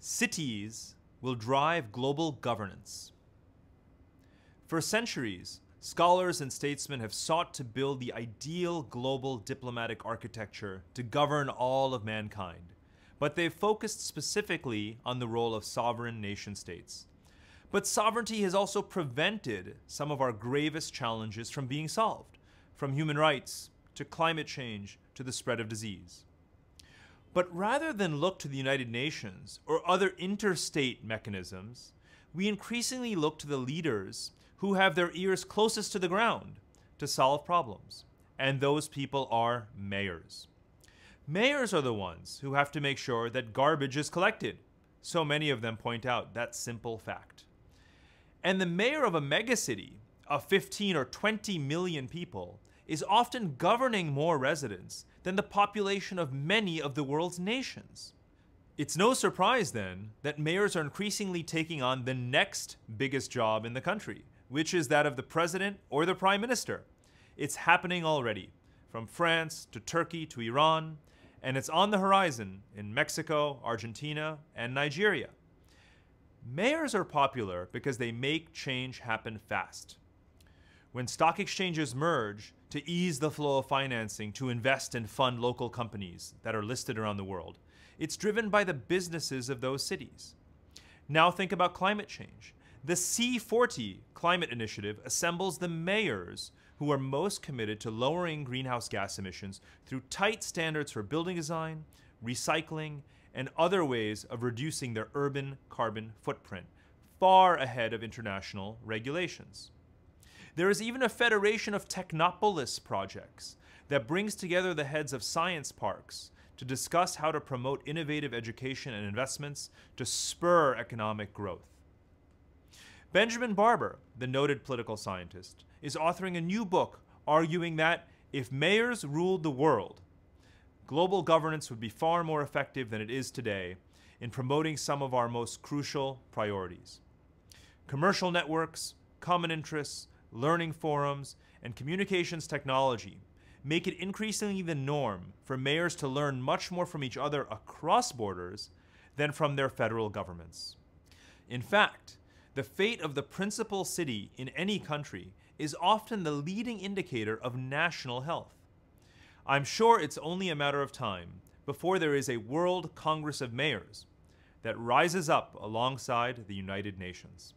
Cities will drive global governance. For centuries, scholars and statesmen have sought to build the ideal global diplomatic architecture to govern all of mankind, but they've focused specifically on the role of sovereign nation-states. But sovereignty has also prevented some of our gravest challenges from being solved, from human rights to climate change to the spread of disease. But rather than look to the United Nations or other interstate mechanisms, we increasingly look to the leaders who have their ears closest to the ground to solve problems. And those people are mayors. Mayors are the ones who have to make sure that garbage is collected. So many of them point out that simple fact. And the mayor of a megacity of 15 or 20 million people is often governing more residents than the population of many of the world's nations. It's no surprise then that mayors are increasingly taking on the next biggest job in the country, which is that of the president or the prime minister. It's happening already, from France to Turkey to Iran, and it's on the horizon in Mexico, Argentina, and Nigeria. Mayors are popular because they make change happen fast. When stock exchanges merge to ease the flow of financing to invest and fund local companies that are listed around the world, it's driven by the businesses of those cities. Now think about climate change. The C40 climate initiative assembles the mayors who are most committed to lowering greenhouse gas emissions through tight standards for building design, recycling, and other ways of reducing their urban carbon footprint, far ahead of international regulations. There is even a federation of technopolis projects that brings together the heads of science parks to discuss how to promote innovative education and investments to spur economic growth. Benjamin Barber, the noted political scientist, is authoring a new book arguing that if mayors ruled the world, global governance would be far more effective than it is today in promoting some of our most crucial priorities. Commercial networks, common interests, learning forums, and communications technology make it increasingly the norm for mayors to learn much more from each other across borders than from their federal governments. In fact, the fate of the principal city in any country is often the leading indicator of national health. I'm sure it's only a matter of time before there is a World Congress of Mayors that rises up alongside the United Nations.